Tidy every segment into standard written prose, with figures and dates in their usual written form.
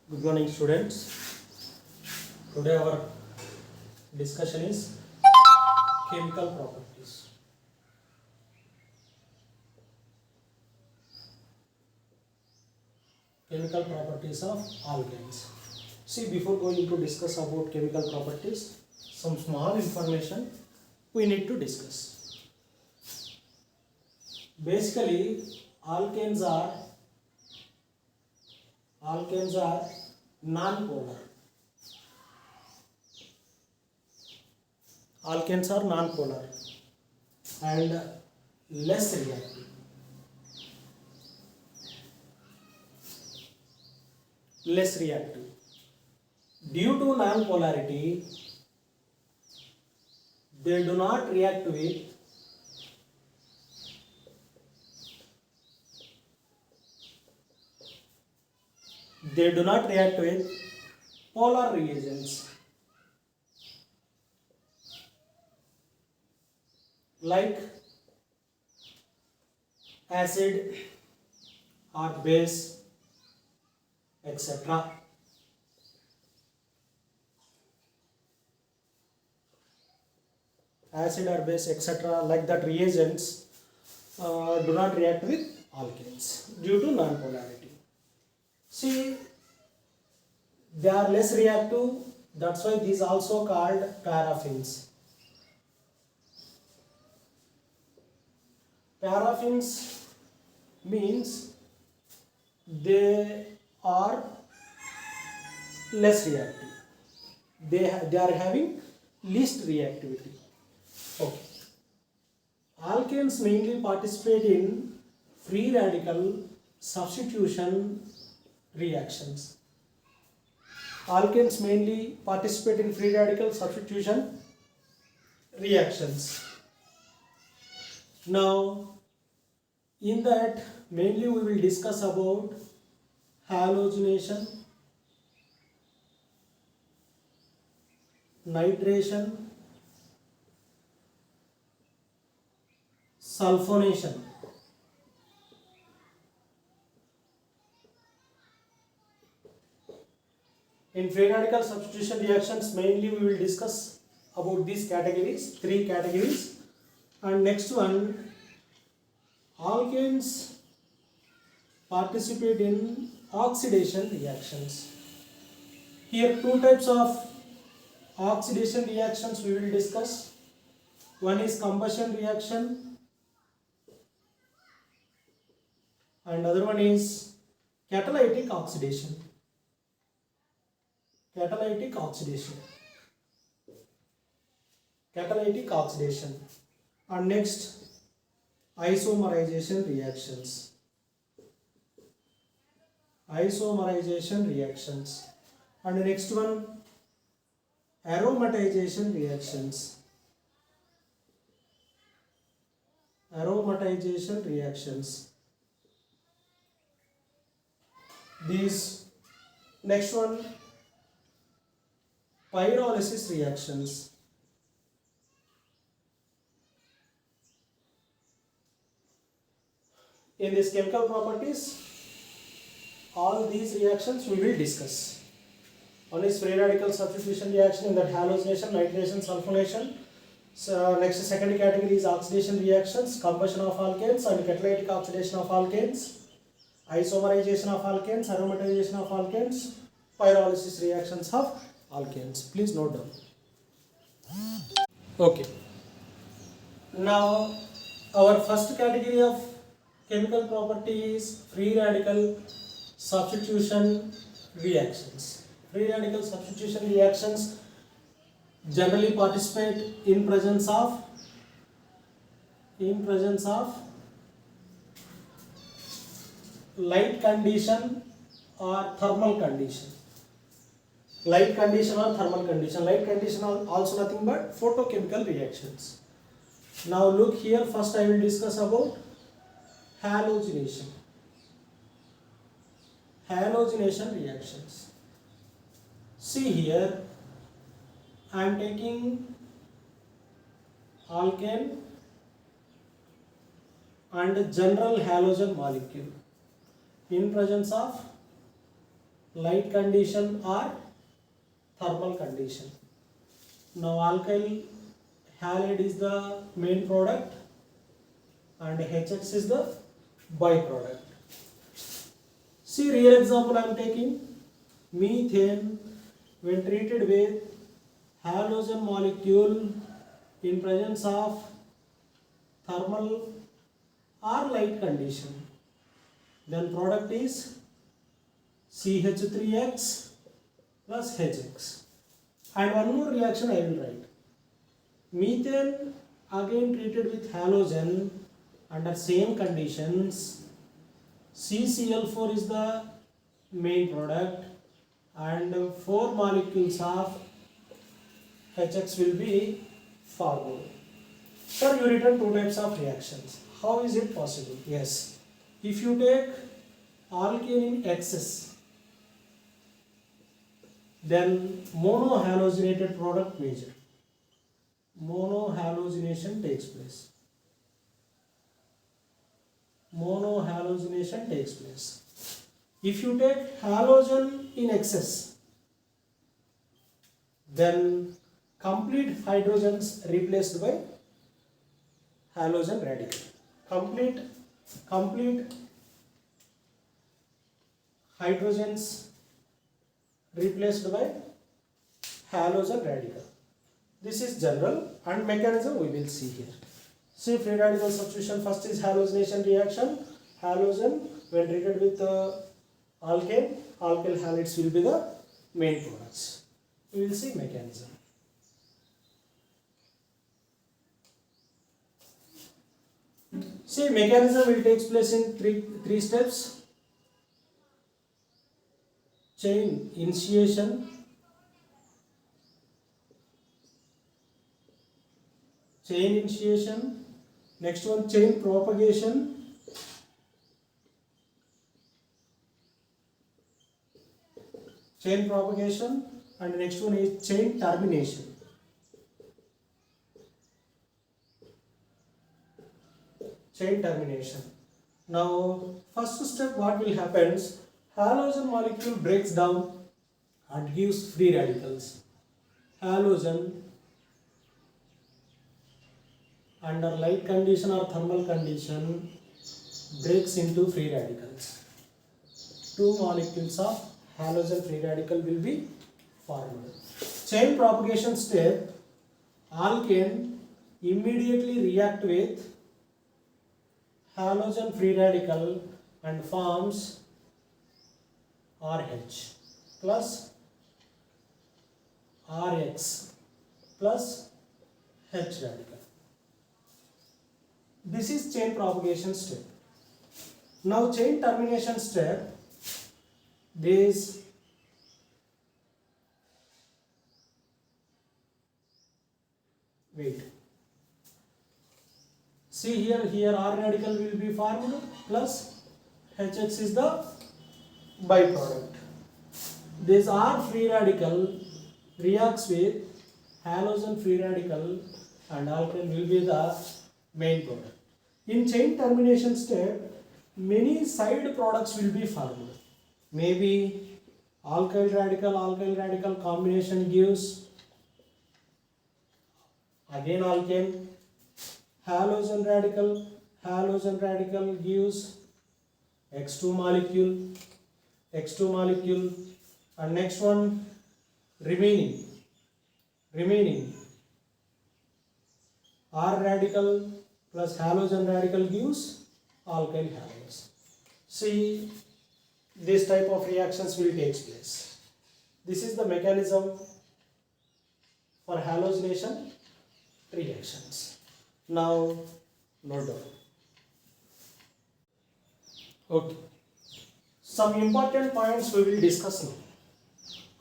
Good morning, students. Today our discussion is chemical properties. Chemical properties of alkanes. See, before going to discuss about chemical properties, some small information we need to discuss. Basically, alkanes are non-polar. Alkanes are non-polar and less reactive. Due to non-polarity, they do not react with polar reagents like acid or base, etc. Acid or base, etc. like that reagents do not react with alkanes due to non-polarity. See, they are less reactive, that's why these also called paraffins. Paraffins means they are less reactive. They are having least reactivity. Okay. Alkanes mainly participate in free radical substitution reactions. Alkanes mainly participate in free radical substitution reactions. Now, in that mainly we will discuss about halogenation, nitration, sulfonation. In free radical substitution reactions, mainly we will discuss about these categories, three categories. And next one, alkanes participate in oxidation reactions. Here two types of oxidation reactions we will discuss. One is combustion reaction and other one is catalytic oxidation. Catalytic oxidation. And next, isomerization reactions. And the next one, aromatization reactions. These next one, pyrolysis reactions. In these chemical properties, all these reactions we will discuss. One is free radical substitution reaction, in that halogenation, nitration, sulfonation. So next second category is oxidation reactions, combustion of alkanes and catalytic oxidation of alkanes, isomerization of alkanes, aromatization of alkanes, pyrolysis reactions of alkanes. Please note down. Okay. Now our first category of chemical property is free radical substitution reactions. Free radical substitution reactions generally participate in presence of light condition or thermal condition. Light condition are also nothing but photochemical reactions. Now look here, first I will discuss about halogenation reactions. See here, I am taking alkane and general halogen molecule in presence of light condition or thermal condition. Now alkyl halide is the main product and HX is the byproduct. See, real example I am taking. Methane, when treated with halogen molecule in presence of thermal or light condition, then product is CH3X plus HX. And one more reaction I will write. Methane again treated with halogen under same conditions. CCl4 is the main product and 4 molecules of HX will be formed. Sir, you written two types of reactions. How is it possible? Yes. If you take alkane in excess, then monohalogenated product major. Monohalogenation takes place. Monohalogenation takes place. If you take halogen in excess, then complete hydrogens replaced by halogen radical. Complete hydrogens replaced by halogen radical. This is general, and mechanism we will see here. See, free radical substitution, first is halogenation reaction. Halogen when treated with alkane, alkyl halides will be the main products. We will see mechanism. See, mechanism will take place in three steps. Chain initiation, next one chain propagation, and next one is chain termination. Now, first step, what will happen? Halogen molecule breaks down and gives free radicals. Halogen under light condition or thermal condition breaks into free radicals. 2 molecules of halogen free radical will be formed. Chain propagation step, alkane immediately react with halogen free radical and forms RH plus RX plus H radical. This is chain propagation step. Now chain termination step, this see here R radical will be formed plus HX is the byproduct. This R free radical reacts with halogen free radical and alkane will be the main product. In chain termination step, many side products will be formed. Maybe alkyl radical combination gives again alkane, halogen radical gives X2 molecule, and next one remaining R radical plus halogen radical gives alkyl halides. See, this type of reactions will take place. This is the mechanism for halogenation reactions. Now, note down. Okay. Some important points we will discuss now.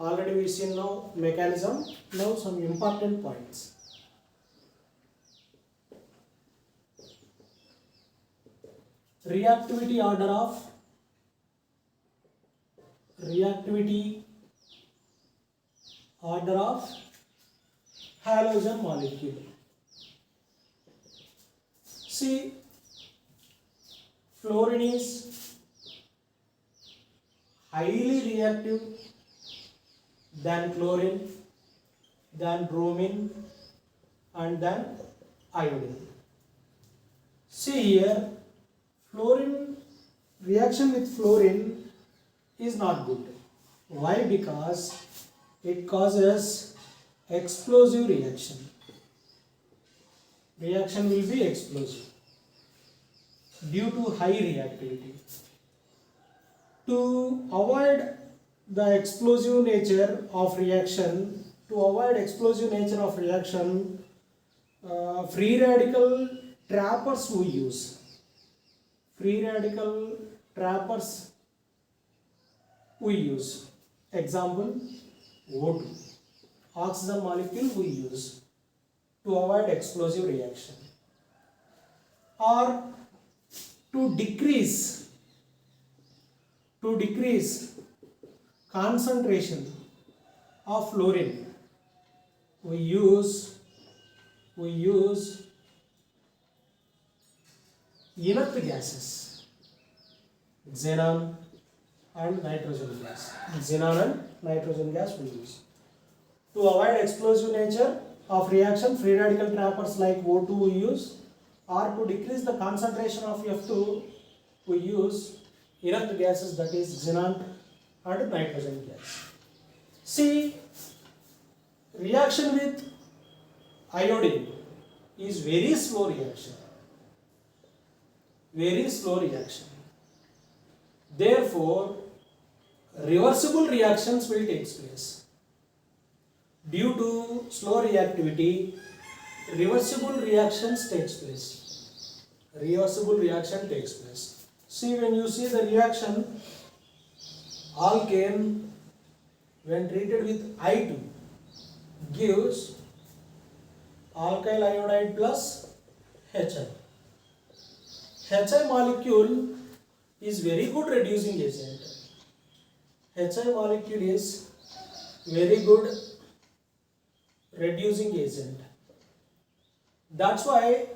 Already we seen now mechanism. Now some important points. Reactivity order of halogen molecule. See, fluorine is highly reactive than chlorine, than bromine, and than iodine. See here, fluorine reaction with fluorine is not good. Why? Because it causes explosive reaction. Reaction will be explosive due to high reactivity. To avoid the explosive nature of reaction, free radical trappers we use. Free radical trappers we use. Example, O2. Oxygen molecule we use to avoid explosive reaction. Or to decrease concentration of fluorine, we use inert gases, xenon and nitrogen gas. Xenon and nitrogen gas we use. To avoid explosive nature of reaction, free radical trappers like O2 we use, or to decrease the concentration of F2 we use inert gases, that is xenon and nitrogen gas. See, reaction with iodine is very slow reaction. Therefore, reversible reactions will take place. Due to slow reactivity, reversible reaction takes place. See, when you see the reaction, alkane when treated with I2 gives alkyl iodide plus HI. HI molecule is very good reducing agent. HI molecule is very good reducing agent. That's why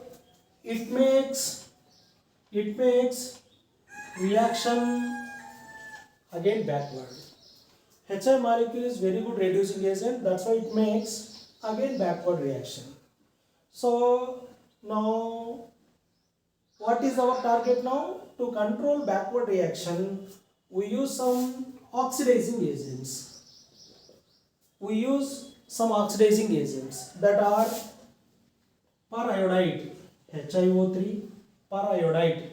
it makes reaction again backward. HI molecule is very good reducing agent, that's why it makes again backward reaction. So now what is our target now? To control backward reaction, we use some oxidizing agents. That are periodite HiO3, periodite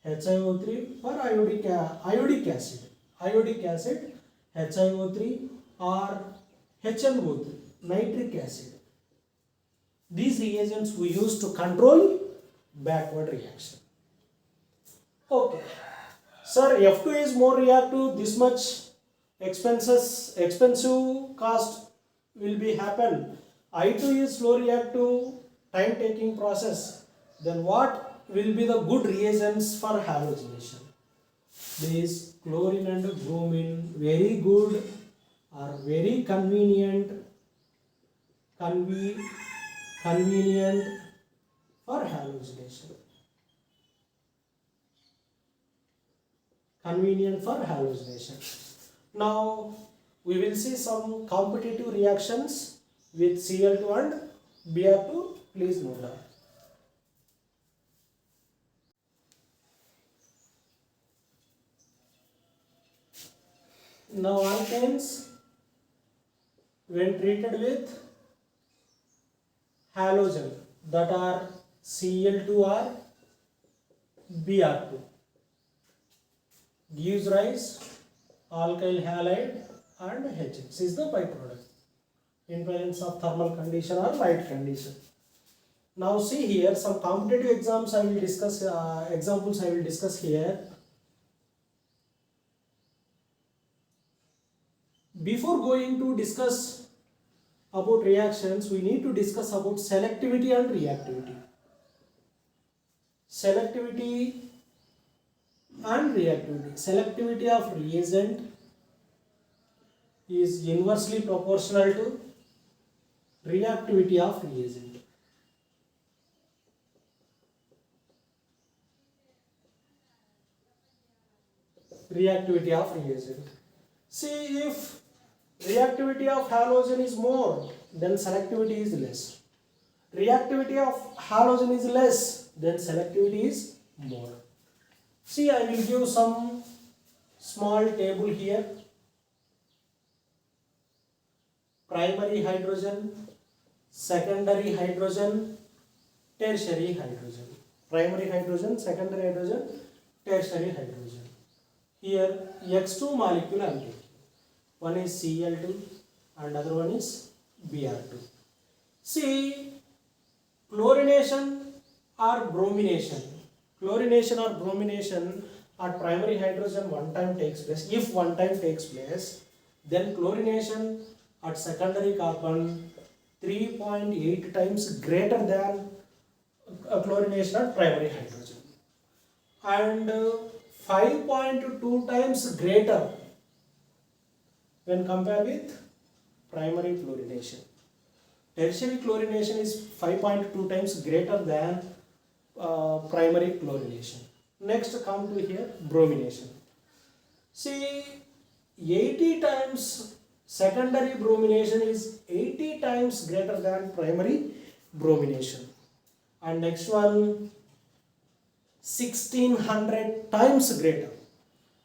HiO3, iodic acid HiO3, or HNO3 nitric acid. These reagents we use to control backward reaction. Okay, sir, F2 is more reactive, this much expensive cost will be happen. I2 is slow reactive, time taking process. Then what will be the good reagents for halogenation? These chlorine and bromine, very good or very convenient for halogenation. Now we will see some competitive reactions with Cl2 and Br2. Please note down. Now alkanes when treated with halogen, that are Cl2 or Br2, gives rise alkyl halide and HX is the byproduct in presence of thermal condition or light condition. Now see here some competitive examples I will discuss here. Before going to discuss about reactions, we need to discuss about selectivity and reactivity. Selectivity of reagent is inversely proportional to reactivity of reagent. See, if reactivity of halogen is more, then selectivity is less. Reactivity of halogen is less, then selectivity is more. See, I will give some small table here. Primary hydrogen, secondary hydrogen, tertiary hydrogen. Primary hydrogen, secondary hydrogen, tertiary hydrogen. Here X2 molecule I am taking. One is Cl2 and other one is Br2. See, chlorination or bromination. Chlorination or bromination at primary hydrogen one time takes place. If one time takes place, then chlorination at secondary carbon 3.8 times greater than chlorination at primary hydrogen, and 5.2 times greater when compared with primary chlorination. Tertiary chlorination is 5.2 times greater than primary chlorination. Next come to here bromination. See, 80 times secondary bromination is 80 times greater than primary bromination. And next one 1600 times greater.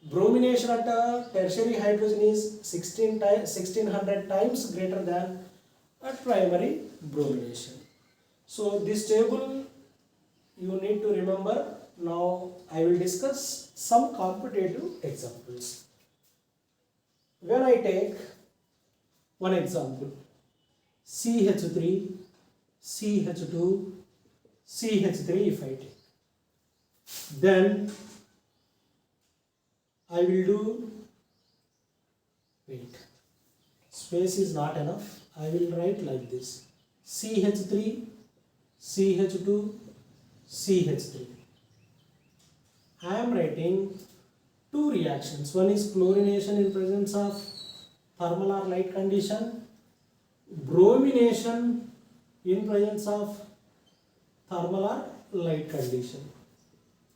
Bromination at a tertiary hydrogen is 1600 times greater than at primary bromination. So this table you need to remember. Now I will discuss some competitive examples. When I take one example, CH3, CH2, CH3 if I take, then I will do, wait, space is not enough, I will write like this, CH3, CH2, CH3. I am writing two reactions. One is chlorination in presence of thermal or light condition, bromination in presence of thermal or light condition.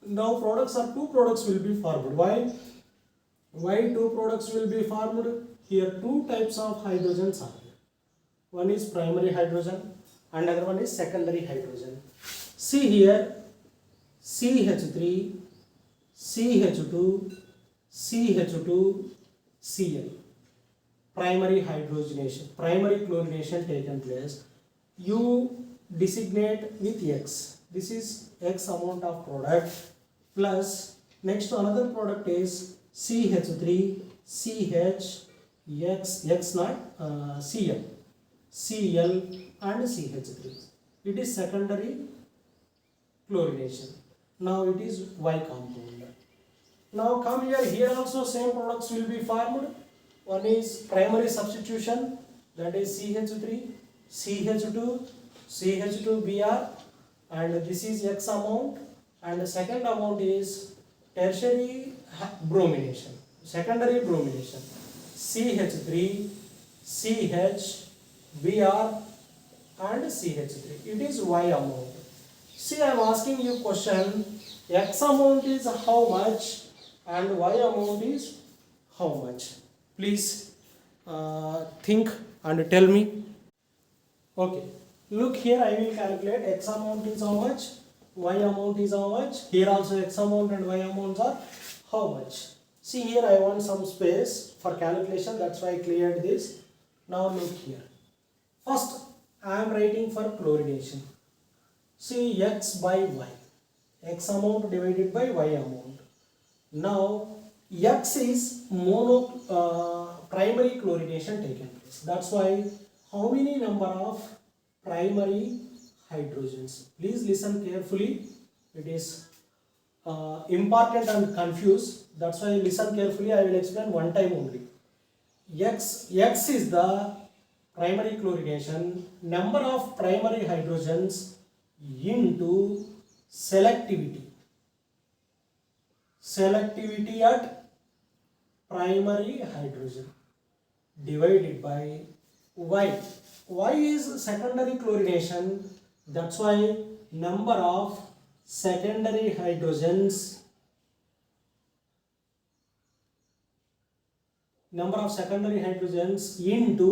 Now two products will be formed. Why two products will be formed? Here two types of hydrogens are there. One is primary hydrogen and other one is secondary hydrogen. See here, CH3, CH2, CH2, Cl. Primary hydrogenation, primary chlorination taken place. You designate with X. This is X amount of product plus next another product is CH3, CH, X not Cl, Cl and CH3. It is secondary chlorination. Now it is Y compound. Now come here, here also same products will be formed. One is primary substitution, that is CH3, CH2, CH2Br, and this is X amount, and the second amount is tertiary bromination, secondary bromination, CH3, CH, Br and CH3. It is Y amount. See, I am asking you question, X amount is how much and Y amount is how much? Please think and tell me. Okay, look here, I will calculate X amount is how much, Y amount is how much. Here also X amount and Y amounts are how much. See here, I want some space for calculation, that's why I cleared this. Now look here. First, I am writing for chlorination. See, X by Y. X amount divided by Y amount. Now, X is primary chlorination taken place. That's why how many number of primary hydrogens? Please listen carefully. It is important and confused. That's why listen carefully. I will explain one time only. X is the primary chlorination, number of primary hydrogens into selectivity. Selectivity at primary hydrogen divided by Y. Y is secondary chlorination. That's why number of secondary hydrogens number of secondary hydrogens into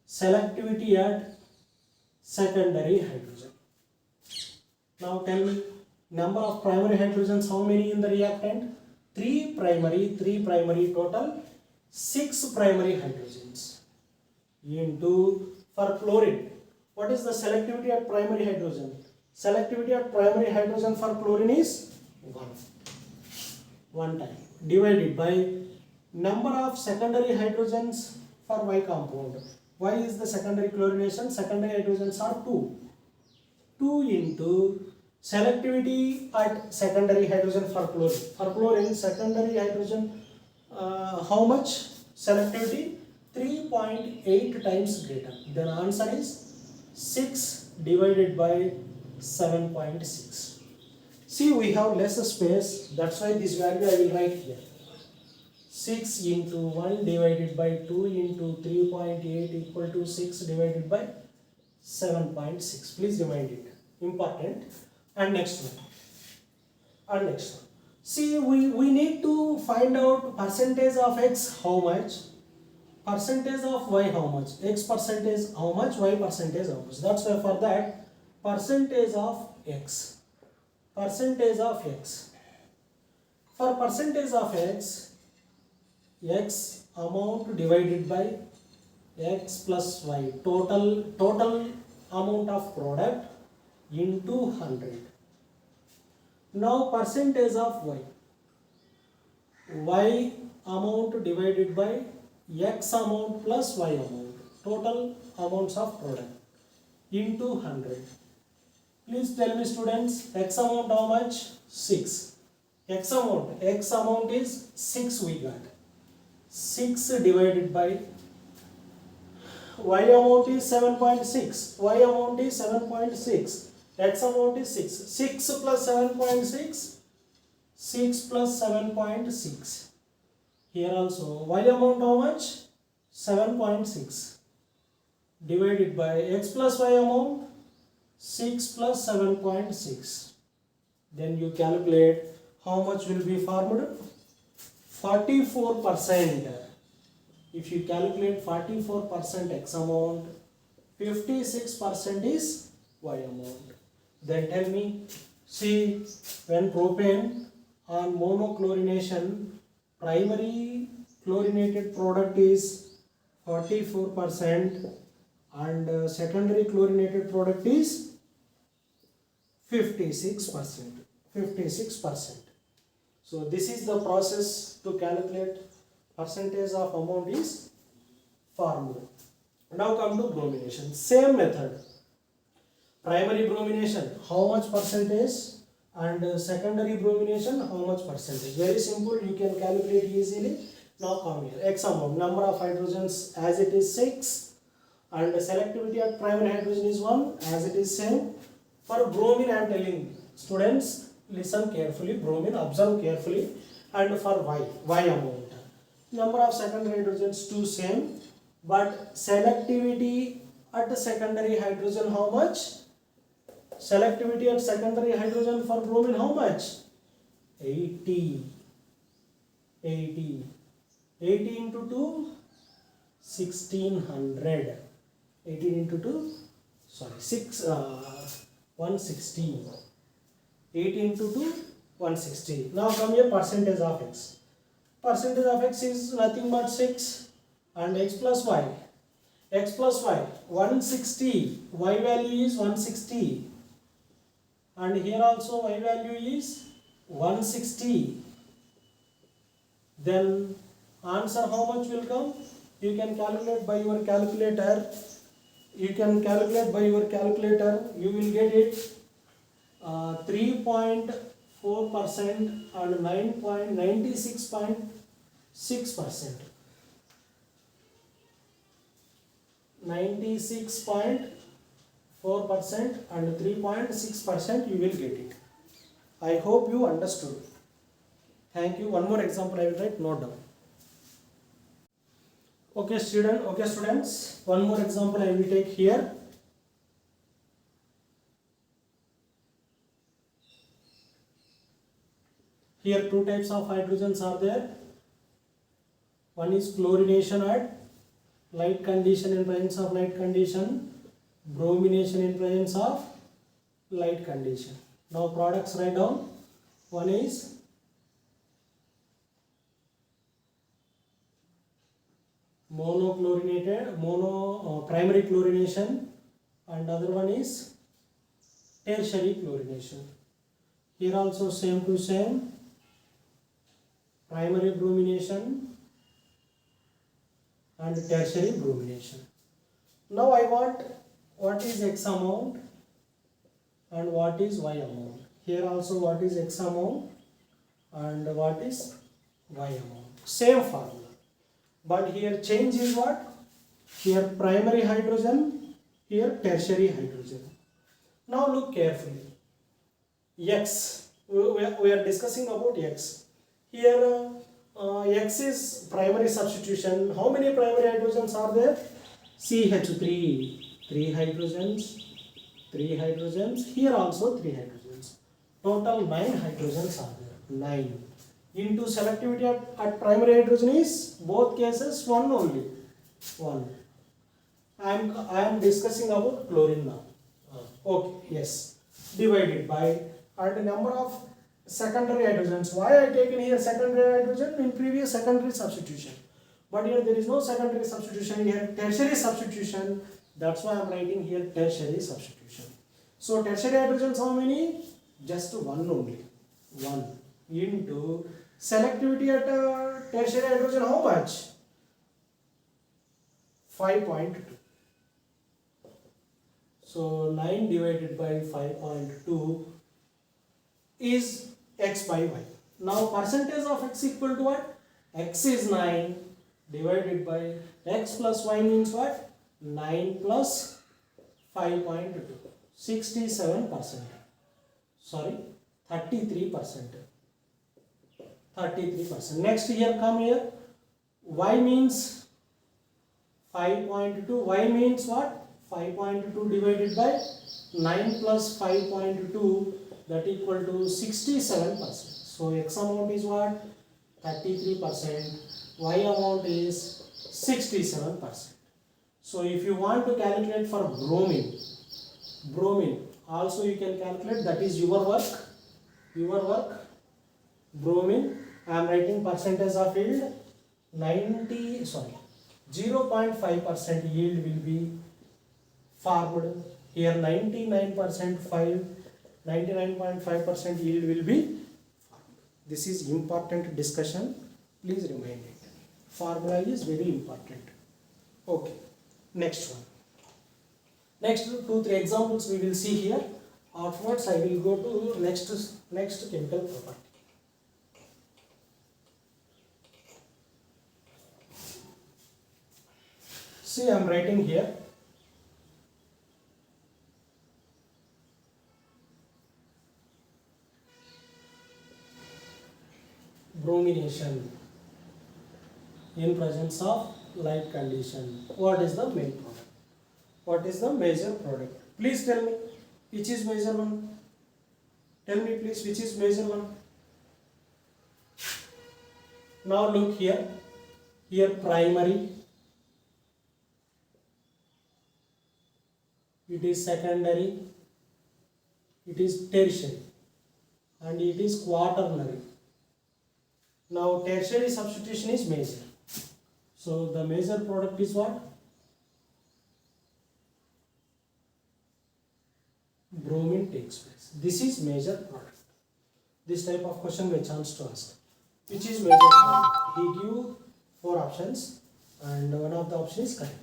selectivity at secondary hydrogen. Now tell me, number of primary hydrogens, how many in the reactant? 3 primary, total 6 primary hydrogens into, for chlorine, what is the selectivity at primary hydrogen? Selectivity at primary hydrogen for chlorine is 1 time, divided by number of secondary hydrogens for Y compound. Y is the secondary chlorination, secondary hydrogens are 2. 2 into selectivity at secondary hydrogen for chlorine. For chlorine, secondary hydrogen, how much selectivity? 3.8 times greater. Then answer is 6 divided by 7.6. See, we have less space, that's why this value I will write here. 6 into 1 divided by 2 into 3.8 equal to 6 divided by 7.6. Please remind it. Important. And next one. See, we need to find out percentage of x how much, percentage of y how much, x percentage how much, y percentage how much. That's why for that, percentage of x. For percentage of x, x amount divided by x plus y, total amount of product into 100. Now percentage of y amount divided by x amount plus y amount, total amounts of product into 100. Please tell me students, x amount how much? 6. X amount is 6 we got. 6 divided by y amount is 7.6. Y amount is 7.6. X amount is 6. 6 plus 7.6. 6 plus 7.6. Here also y amount how much? 7.6 divided by x plus y amount 6 plus 7.6. Then you calculate how much will be formed? 44%. If you calculate 44% x amount, 56% is y amount. Then tell me, see, when propane on monochlorination, primary chlorinated product is 44% and secondary chlorinated product is 56%. So this is the process to calculate percentage of amount is formed. Now come to bromination. Same method. Primary bromination, how much percentage, and secondary bromination, how much percentage. Very simple, you can calculate easily. Now come here. X amount, number of hydrogens as it is 6, and selectivity at primary hydrogen is 1 as it is same. For bromine I am telling students, listen carefully, bromine, observe carefully. And for Y amount, number of secondary hydrogens 2 same, but selectivity at the secondary hydrogen how much? Selectivity at secondary hydrogen for bromine how much? 80. 80 into 2, 1600. 18 into 2, sorry, 160. 80 into 2, 160. Now come here, percentage of x. Percentage of x is nothing but 6 and x plus y. X plus y, 160. Y value is 160. And here also y value is 160. Then answer how much will come? You can calculate by your calculator. You will get it 3.4% and 96.6%. 96.4% and 3.6% you will get it. I hope you understood. Thank you. One more example I will write, note down. Okay students, one more example I will take here. Here two types of hydrogens are there. One is chlorination at light condition in presence of light condition, bromination in presence of light condition. Now products write down. One is primary chlorination, and other one is tertiary chlorination. Here also same to same, primary bromination and tertiary bromination. Now I want what is X amount and what is Y amount. Here also what is X amount and what is Y amount. Same formula. But here change is what? Here primary hydrogen, here tertiary hydrogen. Now look carefully. X, we are discussing about X. Here X is primary substitution. How many primary hydrogens are there? CH3, 3 hydrogens. Here also 3 hydrogens. Total 9 hydrogens are there. 9. Into selectivity at primary hydrogen is both cases 1 only. 1. I am discussing about chlorine now. Okay, yes. Divided by and number of secondary hydrogens. Why I taken here secondary hydrogen? In previous secondary substitution. But here there is no secondary substitution, here tertiary substitution. That's why I am writing here tertiary substitution. So tertiary hydrogens how many? Just 1 only. 1 into selectivity at tertiary hydrogen how much? 5.2. So 9 divided by 5.2 is X by Y. Now percentage of X equal to what? X is 9 divided by X plus Y means what? 9 plus 5.2. 67%. Sorry, 33%. 33%. Next here come here. Y means 5.2. Y means what? 5.2 divided by 9 plus 5.2, that equal to 67%. So X amount is what? 33%. Y amount is 67%. So if you want to calculate for bromine also you can calculate, that is your work. Bromine, I am writing percentage of yield 0.5% yield will be formed. Here 99.5% yield will be formed. This is important discussion. Please remind it. Formula is very important. Okay. Next one. Next 2-3 examples we will see here. Afterwards I will go to next chemical property. See, I am writing here. Bromination in presence of light condition. What is the main product? What is the major product? Please tell me which is major one. Tell me please which is major one. Now look here. Here primary. It is secondary. It is tertiary. And it is quaternary. Now tertiary substitution is major. So the major product is what? Bromine takes place. This is major product. This type of question may chance to ask. Which is major product? He give 4 options and one of the options is correct.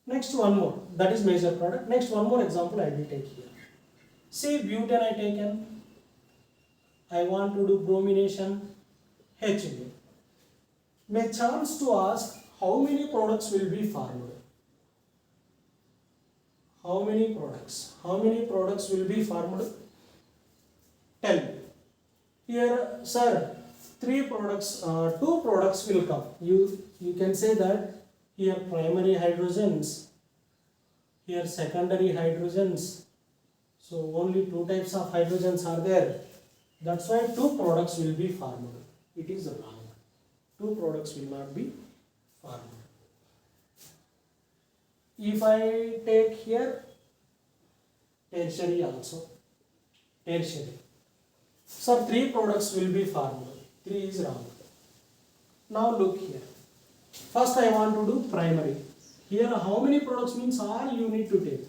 Next one more. That is major product. Next one more example I will take here. See butane I taken. I want to do bromination. HNO. May chance to ask how many products will be formed. How many products? How many products will be formed? Tell me. Here, sir, 2 products will come. You can say that here primary hydrogens, here secondary hydrogens. So only 2 types of hydrogens are there. That's why 2 products will be formed. It is wrong. 2 products will not be If I take here tertiary also, tertiary. Sir, 3 products will be formed. 3 is wrong. Now look here. First I want to do primary. Here how many products means all you need to take.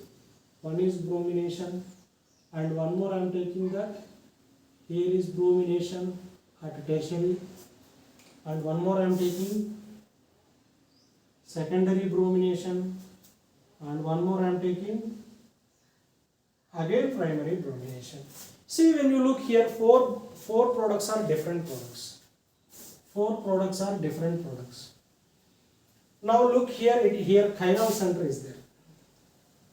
One is bromination and one more I am taking that. Here is bromination at tertiary and one more I am taking secondary bromination and one more I am taking again primary bromination. See, when you look here, four products are different products. 4 products are different products. Now look here, here chiral center is there.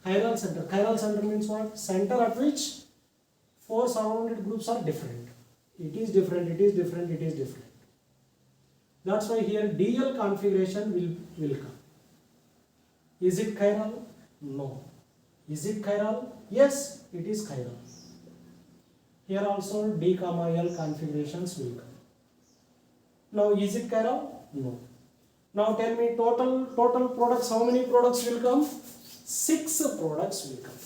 Chiral center. Chiral center means what? Center at which 4 surrounded groups are different. It is different, it is different, it is different. That's why here DL configuration will come. Is it chiral? No. Is it chiral? Yes, it is chiral. Here also D, L configurations will come. Now is it chiral? No. Now tell me total products, how many products will come? 6 products will come.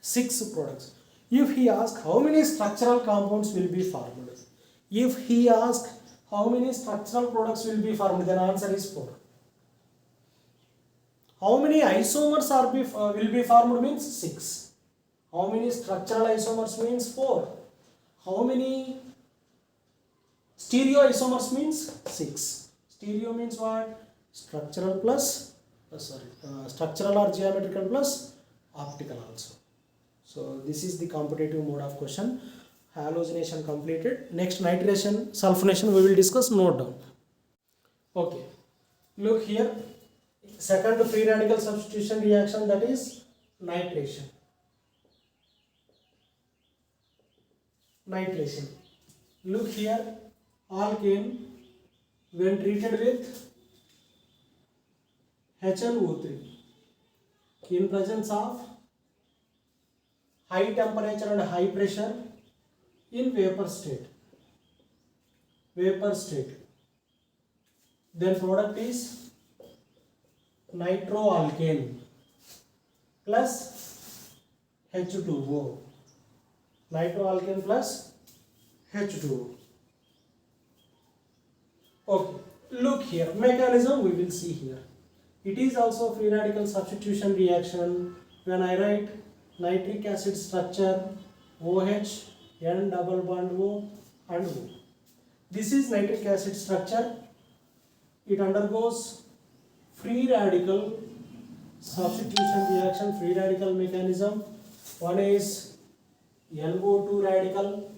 6 products. If he asks how many structural compounds will be formed, if he asks how many structural products will be formed, then answer is 4. How many isomers will be formed means 6. How many structural isomers means 4. How many stereoisomers means 6. Stereo means what? Structural plus, structural or geometrical plus optical also. So this is the competitive mode of question. Halogenation completed. Next nitration, sulfonation we will discuss. Note down. Okay. Look here. Second free radical substitution reaction, that is nitration. Nitration. Look here. Alkane when treated with HNO3 in presence of high temperature and high pressure in vapor state. Then product is nitroalkane plus H2O. Nitroalkane plus H2O. Okay, look here, mechanism we will see here. It is also free radical substitution reaction. When I write nitric acid structure OH, N double bond O and O. This is nitric acid structure. It undergoes free radical substitution reaction, free radical mechanism. One is NO2 radical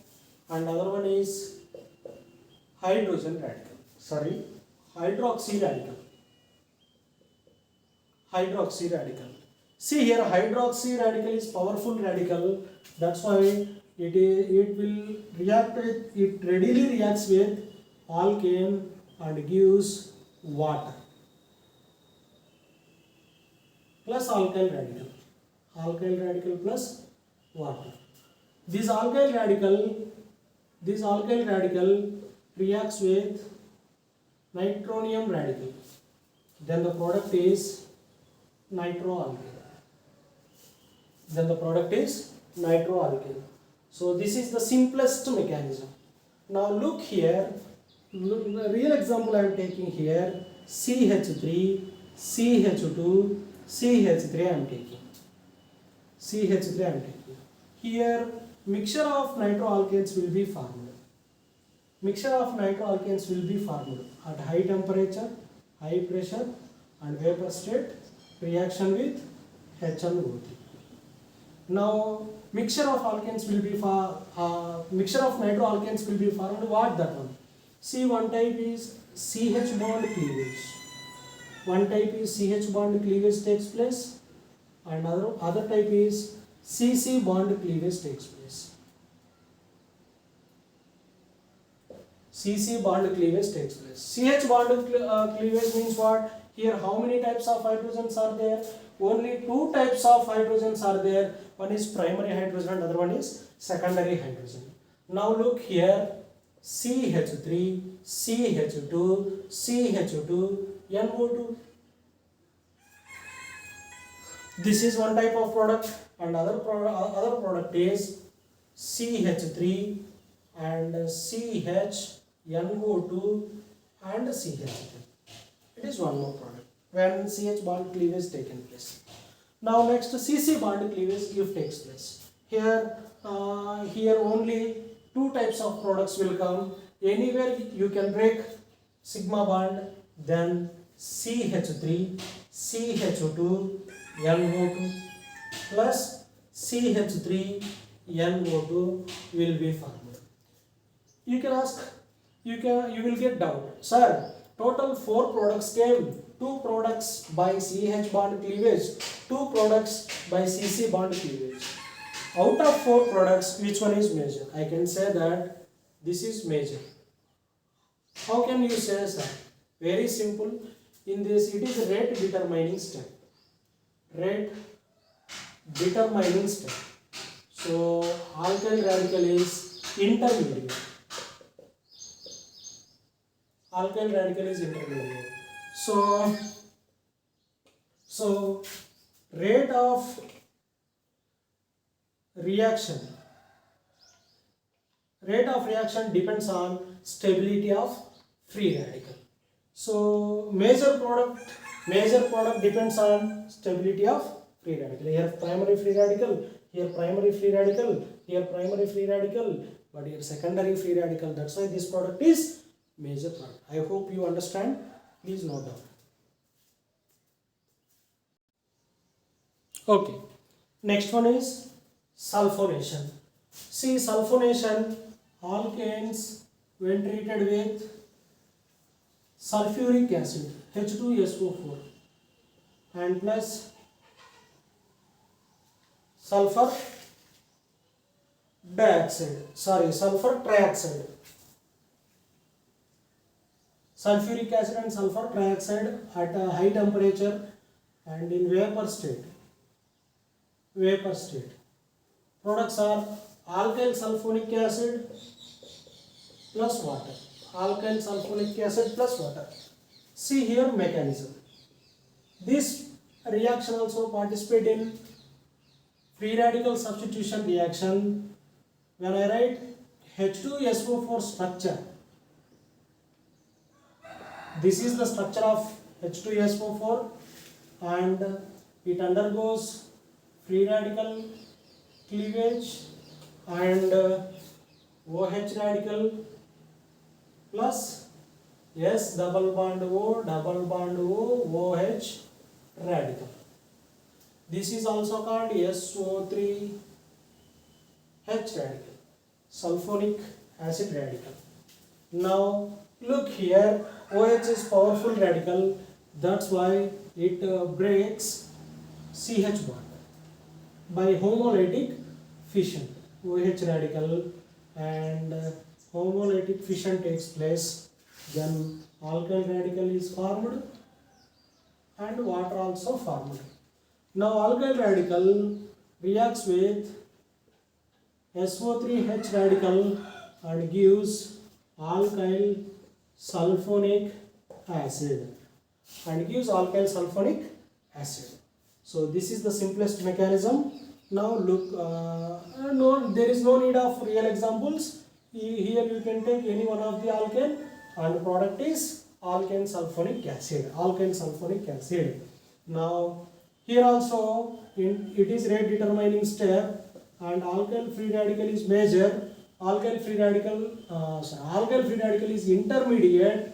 and other one is hydroxy radical. See here, hydroxy radical is powerful radical. That's why it will react with, it readily reacts with alkane and gives water plus alkyl radical plus water. This alkyl radical reacts with nitronium radical. Then the product is nitroalkane. So this is the simplest mechanism. Now look here, the real example I am taking here, CH3, CH2, CH3 I am taking. Here mixture of nitroalkanes will be formed. At high temperature, high pressure and vapor state, reaction with HNO3. Now mixture of nitroalkanes will be formed. What that one? See, one type is CH bond cleavage. Takes place, and other type is CC bond cleavage takes place. CH bond cleavage means what? Here how many types of hydrogens are there? Only 2 types of hydrogens are there. One is primary hydrogen and other one is secondary hydrogen. Now look here, CH3, CH2, CH2, NO2. This is one type of product, and other product is CH3 and CHNO2 and CH3. It is one more product when CH bond cleavage taken place. Now next CC bond cleavage if takes place. Here only two types of products will come. Anywhere you can break sigma bond, then CH3, CHO2, NO2 plus CH3, NO2 will be formed. You can ask, you will get doubt, sir, total 4 products came, 2 products by CH bond cleavage, 2 products by CC bond cleavage. Out of 4 products, which one is major? I can say that this is major. How can you say that? Very simple. In this, it is rate determining step. Rate determining step. So, alkyl radical is intermediate. Alkyl radical is intermediate. So rate of reaction depends on stability of free radical. So major product depends on stability of free radical. Here primary free radical, here primary free radical, here primary free radical, but here secondary free radical. That's why this product is major product. I hope you understand. Please note down. Okay. Next one is sulfonation. See, sulfonation, alkanes when treated with sulfuric acid H2SO4 and plus sulfur triaxide. Sulfuric acid and sulfur triaxide at a high temperature and in vapor state. Products are alkyl sulfonic acid plus water. Alkyl sulfonic acid plus water. See here mechanism. This reaction also participate in free radical substitution reaction. When I write H2SO4 structure, this is the structure of H2SO4 and it undergoes free radical cleavage and OH radical plus S double bond O OH radical. This is also called SO3H radical, sulfonic acid radical. Now look here, OH is powerful radical, that's why it breaks CH bond by homolytic fission. OH radical and homolytic fission takes place, then alkyl radical is formed and water also formed. Now alkyl radical reacts with SO3H radical and gives alkyl sulfonic acid So this is the simplest mechanism. Now look, there is no need of real examples. Here you can take any one of the alkane and the product is alkane sulfonic acid. Now here also it is rate determining step and alkyl free radical is major. Alkyl free radical is intermediate.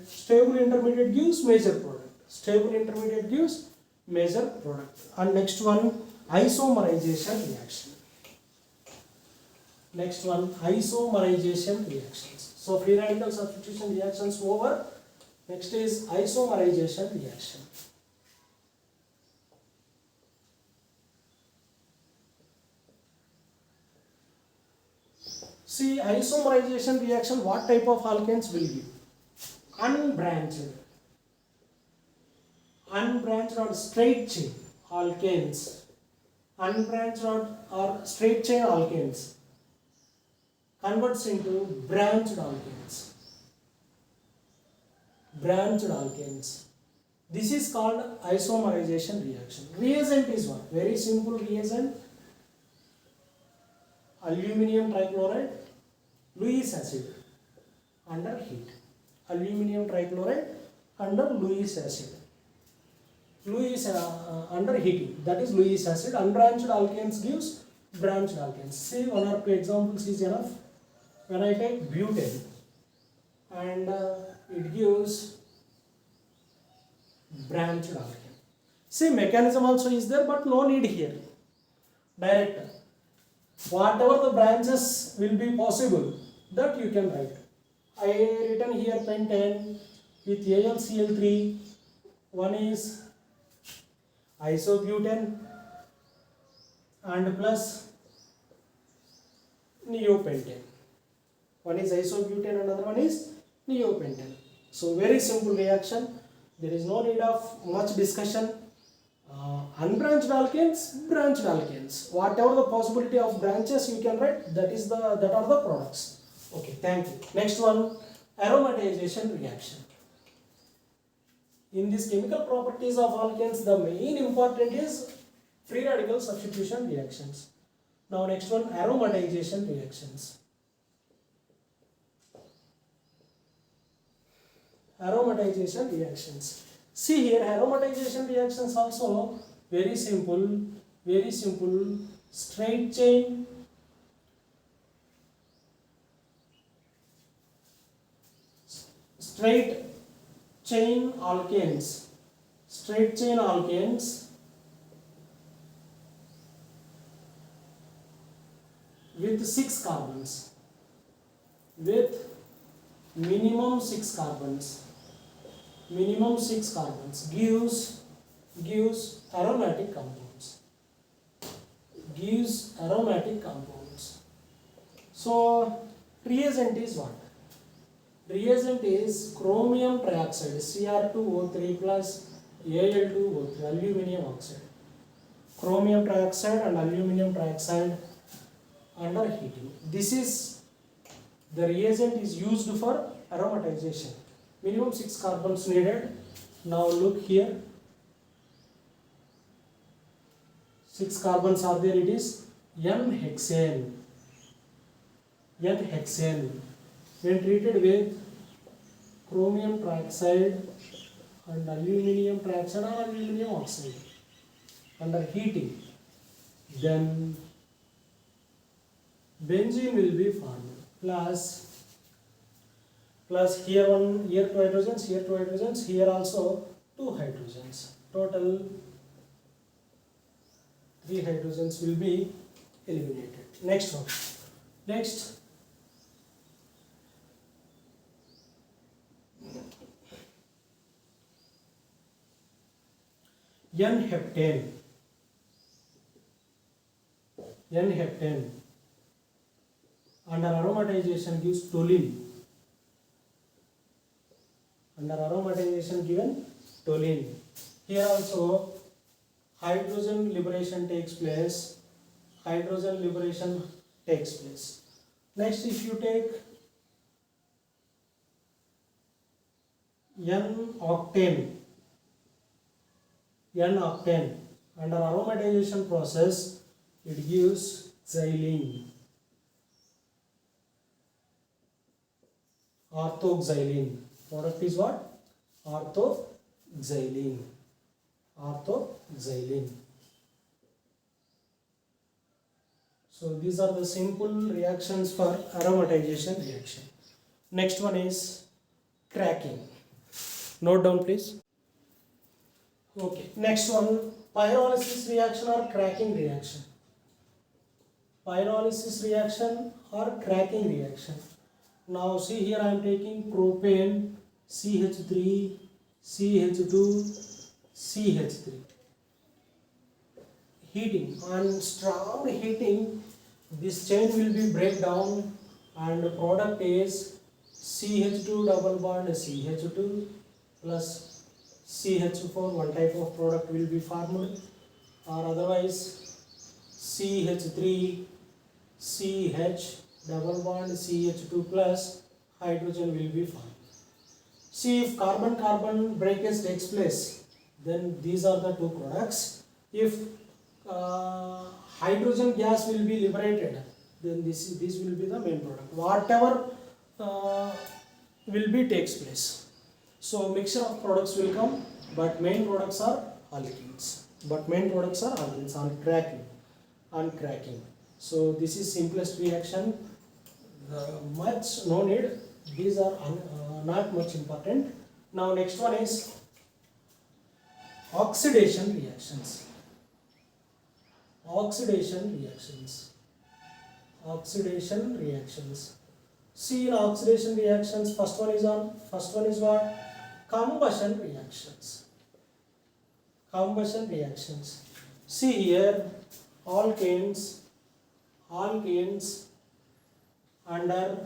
Stable intermediate gives major product. And next one, isomerization reactions. So free radical substitution reactions over. Next is isomerization reaction. See, isomerization reaction, what type of alkanes will give? Unbranched or straight chain alkanes. Unbranched or straight chain alkanes converts into branched alkanes. This is called isomerization reaction. Reagent is what? Very simple reagent. Aluminium trichloride, Lewis acid under heat. Aluminium trichloride under Lewis acid. Lewis under heating, that is Lewis acid. Unbranched alkanes gives branched alkanes. See, one or two examples is enough. When I take butane and it gives branched alkane. See, mechanism also is there, but no need here. Direct. Whatever the branches will be possible, that you can write. I written here pentane with AlCl3. One is isobutane and plus neopentane. One is isobutane, another one is neopentane. So very simple reaction. There is no need of much discussion. Unbranched alkanes, branched alkanes. Whatever the possibility of branches you can write, that are the products. Okay, thank you. Next one, aromatization reaction. In these chemical properties of alkanes, the main important is free radical substitution reactions. Now next one, aromatization reactions. Aromatization reactions. See here, aromatization reactions also very simple, straight chain alkanes, with 6 carbons, with minimum 6 carbons gives aromatic compounds. So reagent is what? Reagent is chromium trioxide, Cr2O3 plus Al2O3, aluminium oxide. Chromium trioxide and aluminium trioxide under heating. This is the reagent is used for aromatization. Minimum 6 carbons needed. Now look here. 6 carbons are there. It is N-hexane. When treated with chromium trioxide and aluminium trioxide or aluminium oxide under heating, then benzene will be formed. Plus here 2 hydrogens, here also 2 hydrogens. Total 3 hydrogens will be eliminated. Next one. Next, N-heptane. Under aromatization gives toluene. Here also hydrogen liberation takes place. Next, if you take N-octane, under aromatization process it gives xylene, orthoxylene. Product is what? Orthoxylene. So these are the simple reactions for aromatization reaction. Next one is cracking. Note down please. Okay, next one, pyrolysis reaction or cracking reaction. Now see here I am taking propane, CH3, CH2, CH3. Heating, on strong heating, this chain will be break down and the product is CH2 double bond CH2 plus CH4, one type of product will be formed, or otherwise CH3 CH double bond CH2 plus hydrogen will be formed. See, if carbon-carbon breakage takes place, then these are the two products. If hydrogen gas will be liberated, then this will be the main product. Whatever will be takes place. So mixture of products will come, but main products are alkenes. On cracking. So this is simplest reaction. Much no need. These are not much important. Now next one is oxidation reactions. See, in oxidation reactions, first one is what? Combustion reactions. See here, alkanes under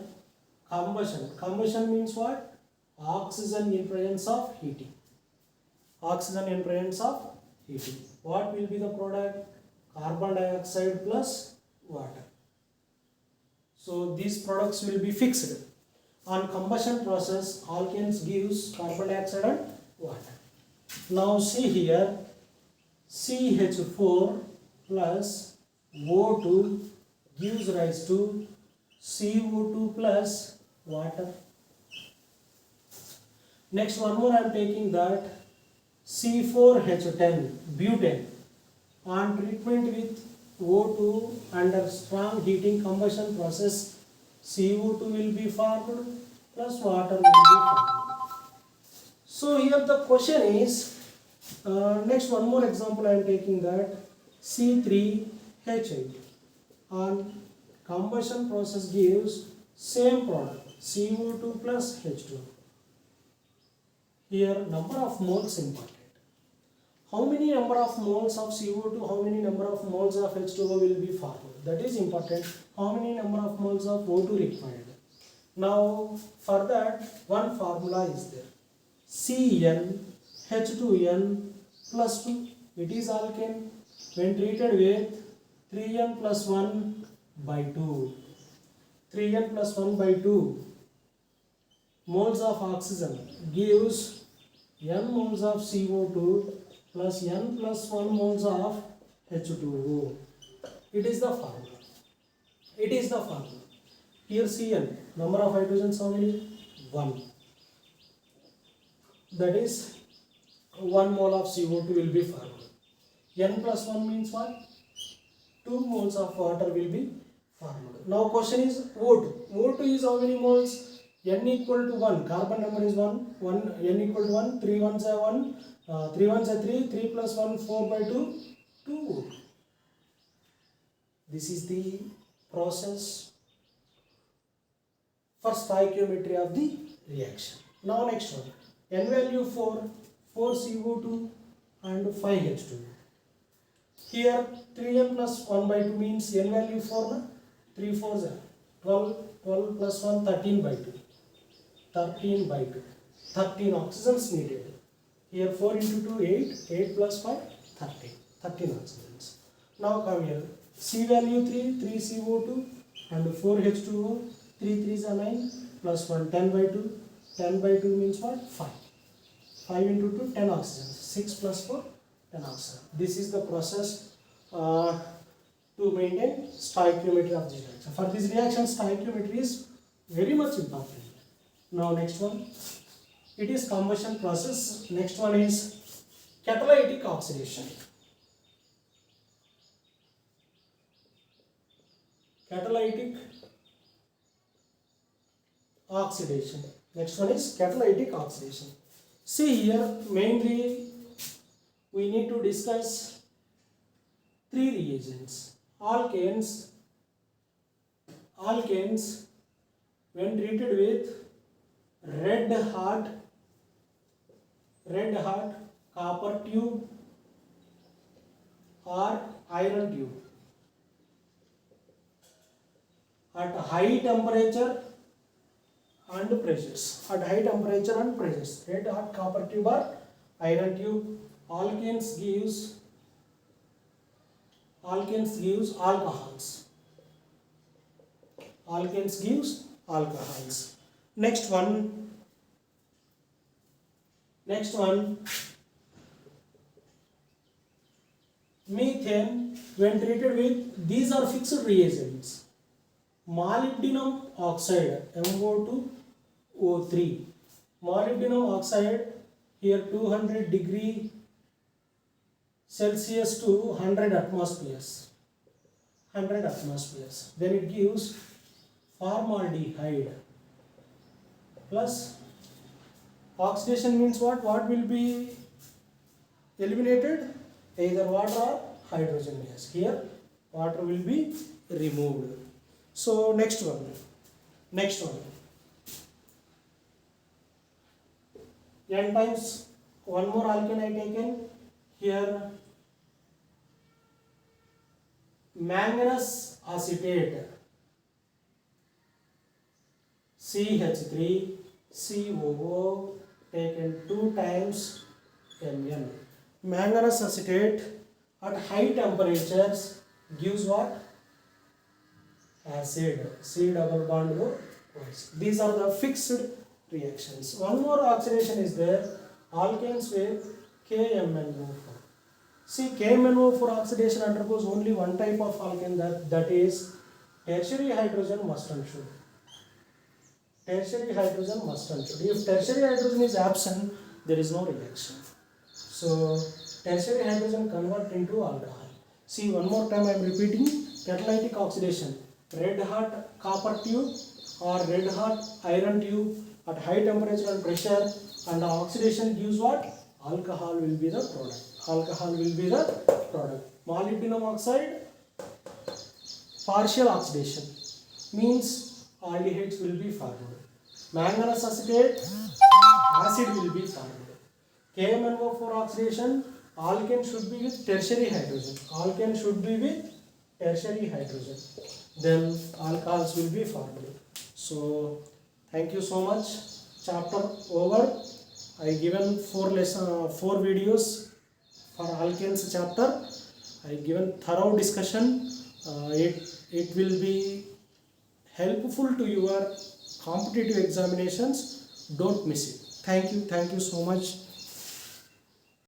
combustion. Combustion means what? Oxygen in presence of heating. What will be the product? Carbon dioxide plus water. So these products will be fixed. On combustion process, alkanes gives carbon dioxide and water. Now see here, CH4 plus O2 gives rise to CO2 plus water. Next one more I am taking that C4H10 butane. On treatment with O2 under strong heating combustion process, CO2 will be formed plus water will be formed. So here the question is, next one more example I am taking that C3H8 on combustion process gives same product CO2 plus H2. Here number of moles important. How many number of moles of CO2, how many number of moles of H2O will be formed? That is important. How many number of moles of O2 required? Now for that one formula is there. Cn H2n plus 2. It is alkane when treated with 3n plus 1 by 2. 3n plus 1 by 2 moles of oxygen gives n moles of CO2 plus n plus 1 moles of H2O. It is the formula. Here Cn, number of hydrogens how many? 1. That is 1 mole of CO2 will be formed. N plus 1 means what? 2 moles of water will be formed. Now question is O2. O2 is how many moles? N equal to 1. Carbon number is 1. N equal to 1. 3 ones are 1. 3 ones are 3. 3 plus 1, 4 by 2. 2. This is the process for stoichiometry of the reaction. Now next one. N value 4 CO2 and 5 H2. Here 3n plus 1 by 2 means n value 4 3 4s are 12 plus 1 13 by 2. 13 oxygens needed. Here 4 into 2 8 plus 5 13 oxygens. Now come here, C value 3 CO2 and 4 H2O, 3 3s are 9 plus 1 10 by 2. 10 by 2 means what? 5 into 2 10 oxygens. 6 plus 4 10 oxygen. This is the process to maintain stoichiometry of this reaction. For this reaction, stoichiometry is very much important. Now next one, it is combustion process. Next one is catalytic oxidation. Next one is catalytic oxidation. See here, mainly we need to discuss 3 reagents. Alkanes when treated with red hot copper tube or iron tube at high temperature and pressures. Red hot copper tube or iron tube. Alkanes gives alcohols. Next one, Next one, methane when treated with, these are fixed reagents. Molybdenum oxide, MO2O3. Molybdenum oxide, here 200 degree Celsius to 100 atmospheres. 100 atmospheres. Then it gives formaldehyde plus oxidation means what? What will be eliminated? Either water or hydrogen gas. Here water will be removed. So next one. N times one more alkane I taken. Here manganese acetate, CH3COO taken 2 times Mn. Manganese acetate at high temperatures gives what? Acid. C double bond O. These are the fixed reactions. One more oxidation is there. Alkanes with KMnO4. See, KMnO4 oxidation undergoes only one type of alkane, that is tertiary hydrogen must and should. Tertiary hydrogen must and should. If tertiary hydrogen is absent, there is no reaction. So tertiary hydrogen convert into alcohol. See, one more time I am repeating. Catalytic oxidation, red hot copper tube or red hot iron tube at high temperature and pressure, and the oxidation gives what? Alcohol will be the product. Molybdenum oxide, partial oxidation means aldehydes will be formed. Manganese acetate, acid will be formed. KMnO4 oxidation, alkane should be with tertiary hydrogen. Then alcohols will be formed. So thank you so much. Chapter over. I given 4 videos for alkanes chapter. I given thorough discussion. It will be helpful to your competitive examinations. Don't miss it. Thank you so much.